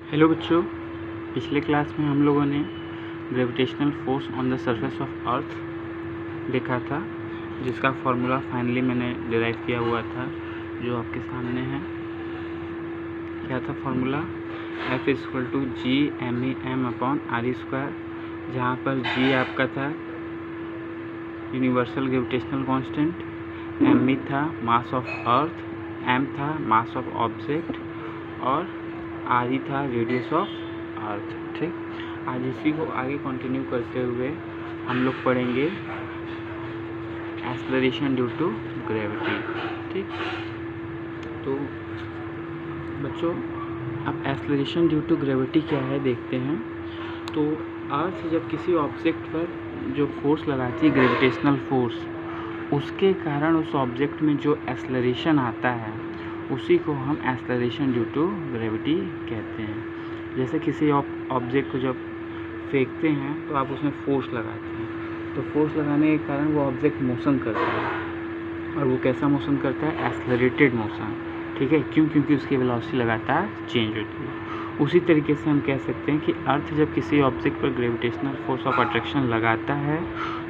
Hello बच्चों, पिछले class में हम लोगों ने gravitational force on the surface of earth देखा था, जिसका फॉर्मूला फाइनली मैंने डिराइव किया हुआ था, जो आपके सामने है। क्या था फॉर्मूला? F = g(m)(r²), जहाँ पर g आपका था यूनिवर्सल ग्रेविटेशनल कांस्टेंट, m था मास ऑफ अर्थ, m था मास ऑफ ऑब्जेक्ट और r था रेडियस ऑफ अर्थ। ठीक, आज इसी को आगे कंटिन्यू करते हुए हम लोग पढ़ेंगे एक्सेलरेशन ड्यू टू ग्रेविटी। ठीक, तो बच्चों अब एक्सेलरेशन ड्यू टू ग्रेविटी क्या है देखते हैं। तो अर्थ जब किसी ऑब्जेक्ट पर जो फोर्स लगाती है, ग्रेविटेशनल फोर्स, उसके कारण उस ऑब्जेक्ट में जो एक्सेलरेशन आता है उसी को हम एक्सेलरेशन ड्यू टू ग्रेविटी कहते हैं। जैसे किसी ऑब्जेक्ट को जब फेंकते हैं तो आप उसमें फोर्स लगाते हैं, तो फोर्स लगाने के कारण वो ऑब्जेक्ट मोशन करता है, और वो कैसा मोशन करता है? Accelerated motion. ठीक है, क्यों? क्योंकि उसकी वेलोसिटी लगातार चेंज होती है। उसी तरीके से हम कह सकते हैं कि अर्थ जब किसी ऑब्जेक्ट पर ग्रेविटेशनल फोर्स ऑफ अट्रैक्शन लगाता है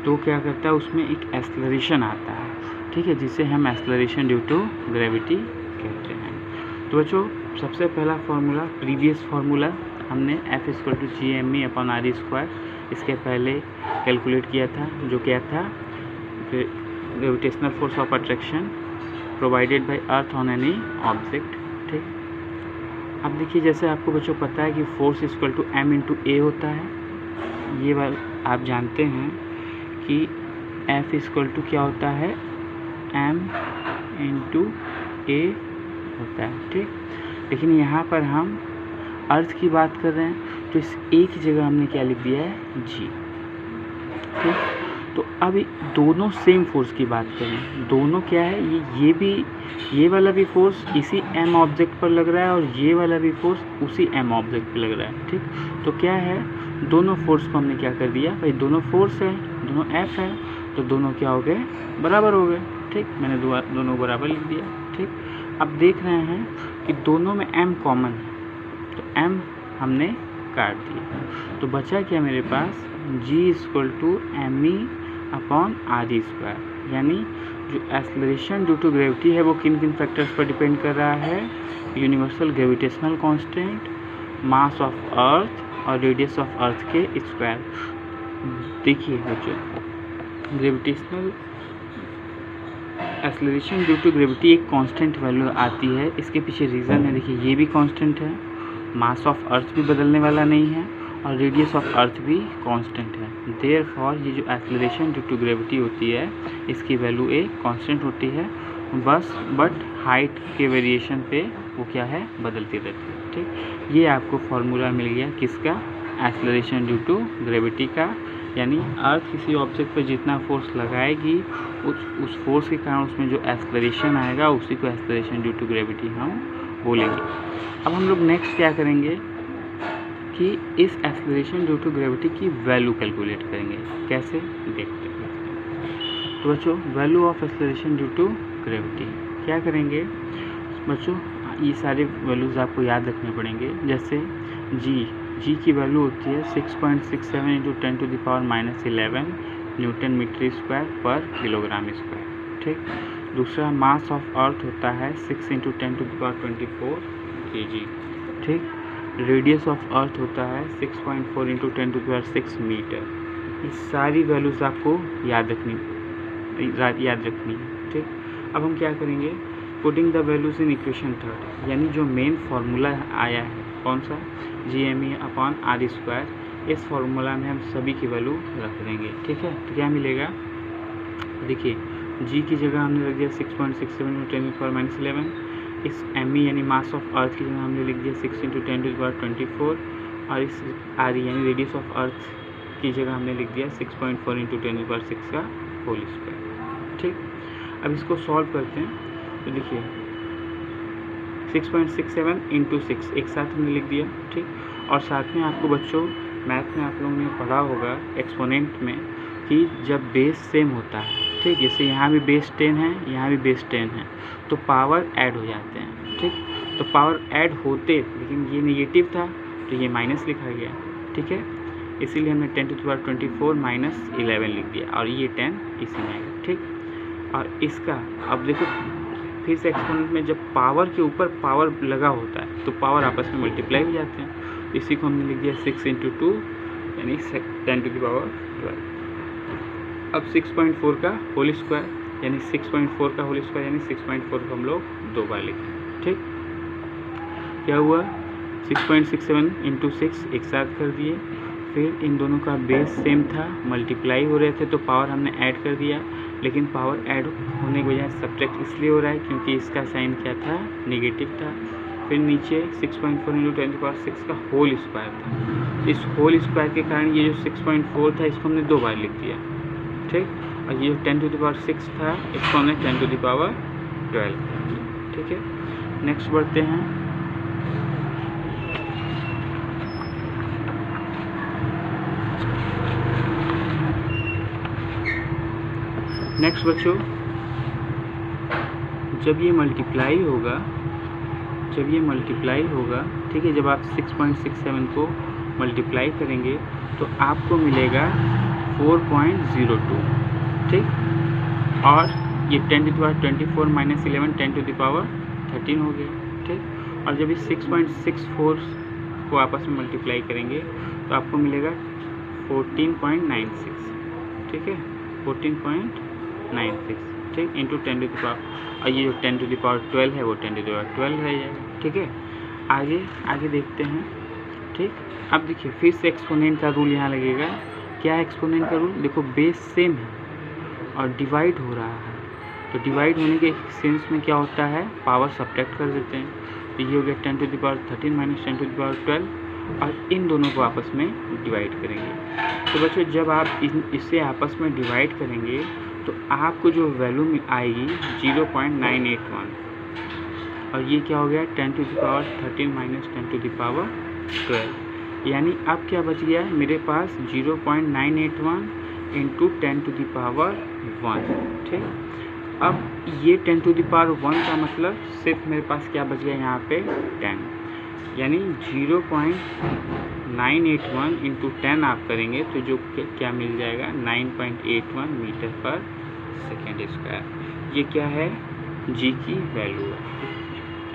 तो क्या करता है, उसमें एक एक्सेलरेशन आता है। ठीक है, जिसे हम एक्सेलरेशन ड्यू टू ग्रेविटी कहते हैं। तो बच्चों सबसे पहला फार्मूला, प्रीवियस फार्मूला हमने F = g(m)(r²), इसके पहले कैलकुलेट किया था, जो क्या था? Gravitational force of attraction provided by earth on any object. ठीक, अब देखिए, जैसे आपको बच्चों पता है कि फोर्स = m(a) होता है। ये बात आप जानते हैं कि F = क्या होता है? m(a) होता है। ठीक, लेकिन यहाँ पर हम अर्थ की बात कर रहे हैं, तो इस एक ही जगह हमने क्या लिख दिया है? g। ठीक, तो अब दोनों सेम फोर्स की बात करें, दोनों क्या है? ये वाला भी फोर्स इसी m ऑब्जेक्ट पर लग रहा है और ये वाला भी फोर्स उसी m ऑब्जेक्ट पर लग रहा है। ठीक, तो क्या है? दोनों फोर्स को हमने क्या कर दिया भाई? दोनों फोर्स है, दोनों F है, तो दोनों क्या हो गए? बराबर हो गए। ठीक, मैंने दोनों बराबर लिख दिया। ठीक, अब देख रहे हैं कि दोनों में m कॉमन है, तो m हमने काट दिया, तो बचा क्या मेरे पास? g = m(e)/r², यानी जो एक्सेलरेशन ड्यू टू ग्रेविटी है वो किन किन फैक्टर्स पर डिपेंड कर रहा है? Universal gravitational constant, mass of Earth और रेडियस ऑफ अर्थ के स्क्वायर। देखिए बच्चों, gravitational acceleration due to gravity एक कांस्टेंट वैल्यू आती है, इसके पीछे रीज़न है। देखिए, ये भी कांस्टेंट है, मास ऑफ अर्थ भी बदलने वाला नहीं है और रेडियस ऑफ अर्थ भी कांस्टेंट है। देयरफॉर ये जो एक्सेलरेशन ड्यू टू ग्रेविटी होती है, इसकी वैल्यू एक कांस्टेंट होती है, बट हाइट के वेरिएशन पे वो क्या है? बदलती रहती है। ठीक, ये आपको फार्मूला मिल गया किसका? एक्सेलरेशन ड्यू टू ग्रेविटी का। यानी अर्थ किसी ऑब्जेक्ट पर जितना फोर्स लगाएगी, उस फोर्स के कारण उसमें जो एक्सेलरेशन आएगा उसी को एक्सेलरेशन ड्यू टू ग्रेविटी हम बोलेंगे। अब हम लोग नेक्स्ट क्या करेंगे कि इस एक्सेलरेशन ड्यू टू ग्रेविटी की वैल्यू कैलकुलेट करेंगे। कैसे? देखते हैं। तो बच्चों, value of acceleration due to gravity क्या करेंगे बच्चों? ये सारे वैल्यूज़ आपको याद रखने पड़ेंगे। जैसे जी की वैल्यू होती है 6.67 × 10⁻11 न्यूटन मीटर स्क्वायर पर किलोग्राम स्क्वायर। ठीक, दूसरा मास ऑफ अर्थ होता है 6 × 10⁻24 kg। ठीक, रेडियस ऑफ अर्थ होता है 6.4 × 10⁻6 मीटर। ये सारी वैल्यूज़ आपको याद रखनी है। ठीक, अब हम क्या करेंगे? Putting the values in equation 3, यानी जो मेन फार्मूला आया है, कौन सा? g(m)(r²), इस फार्मूला में हम सभी की वैल्यू रख देंगे। ठीक है, तो क्या मिलेगा? देखिए, g की जगह हमने रख दिया 6.67 × 10⁻11, इस m यानी मास ऑफ अर्थ की जगह हमने लिख दिया 6 × 10⁻24, और इस r यानी रेडियस ऑफ अर्थ की जगह हमने लिख दिया 6.4 × 10⁻6 का होल स्क्वायर। ठीक, अब इसको सॉल्व करते हैं। तो देखिए, 6.67 × 6 एक साथ हमने लिख दिया। ठीक, और साथ में आपको बच्चों मैथ में आप लोगों ने पढ़ा होगा एक्सपोनेंट में कि जब बेस सेम होता है, ठीक, जैसे यहाँ भी बेस 10 है, यहाँ भी बेस 10 है, तो पावर ऐड हो जाते हैं। ठीक, तो पावर ऐड होते, लेकिन ये नेगेटिव था तो ये माइनस लिखा गया, ठीक है। इसीलिए हमने 10 to the power 24 माइनस 11 लिख दिया और ये 10 इसी में आएगा, ठीक। और इसका अब देखो फिर से एक्सपोनेंट में जब पावर के ऊपर पावर लगा होता है तो पावर आपस में मल्टीप्लाई हो जाते हैं। इसी को हमने लिख दिया 6 × 2 यानी 10 to the power 12। अब 6.4 का होल स्क्वायर यानी 6.4 का होल स्क्वायर यानी 6.4 को हम लोग 2 बार लिखें, ठीक। क्या हुआ 6.67 × 6 एक साथ कर दिए, फिर इन दोनों का बेस सेम था, मल्टीप्लाई हो रहे थे तो पावर हमने ऐड कर दिया, लेकिन पावर ऐड होने की बजाय सब्ट्रैक्ट इसलिए हो रहा है क्योंकि इसका साइन क्या था, नेगेटिव था। फिर नीचे 6.4 × 10⁶ का होल स्क्वायर था। इस होल स्क्वायर के कारण ये जो 6.4 था इसको हमने 2 बार लिख दिया, ठीक। और ये जो 10 to the power 6 था इसको हमने 10 to the power 12, ठीक है। नेक्स्ट बढ़ते हैं। नेक्स्ट बच्चों, जब ये मल्टीप्लाई होगा, ठीक है, जब आप 6.67 को मल्टीप्लाई करेंगे तो आपको मिलेगा 4.02, ठीक। और ये 10 to the power 24 minus 11 10 to the power 13 हो गया, ठीक। और जब इस 6.64 को आपस में मल्टीप्लाई करेंगे तो आपको मिलेगा 14.96, ठीक है, 14.96, ठीक, इंटू 10 to the power। और ये जो 10 to the power 12 है वो 10 to the power 12 रह जाएगा, ठीक है। आगे देखते हैं, ठीक। अब देखिए फिर से एक्सपोनेंट का रूल यहाँ लगेगा। क्या एक्सपोनेंट का रूल? देखो बेस सेम है और डिवाइड हो रहा है, तो डिवाइड होने के सेंस में क्या होता है, पावर सब्ट्रैक्ट कर देते हैं। तो ये हो गया 10 to the power 13 minus 10 to the power 12 और इन दोनों को आपस में डिवाइड करेंगे। तो बच्चों जब आप इससे आपस में डिवाइड करेंगे तो आपको जो वैल्यू आएगी 0.981 और ये क्या हो गया 10 to the power 13 minus 10 to the power 12, यानी अब क्या बच गया मेरे पास 0.981 इंटू 10 to the power 1, ठीक। अब ये 10 to the power 1 का मतलब सिर्फ मेरे पास क्या बच गया यहाँ पे 10, यानी 0.981 इंटू 10 आप करेंगे तो जो क्या मिल जाएगा 9.81 मीटर पर सेकेंड स्क्वायर। ये क्या है, जी की वैल्यू है,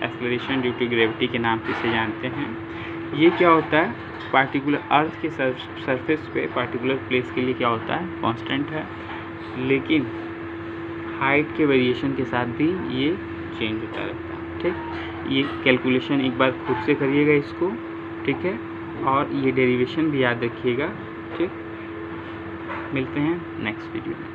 एक्सेलरेशन ड्यू टू ग्रेविटी के नाम से इसे जानते हैं। ये क्या होता है, पार्टिकुलर अर्थ के सरफेस पे पार्टिकुलर प्लेस के लिए क्या होता है, कांस्टेंट है, लेकिन हाइट के वेरिएशन के साथ भी ये चेंज होता रहता है, ठीक। ये कैलकुलेशन एक बार खुद से करिएगा इसको, ठीक है, और ये डेरिवेशन भी याद रखिएगा, ठीक। मिलते हैं नेक्स्ट वीडियो में।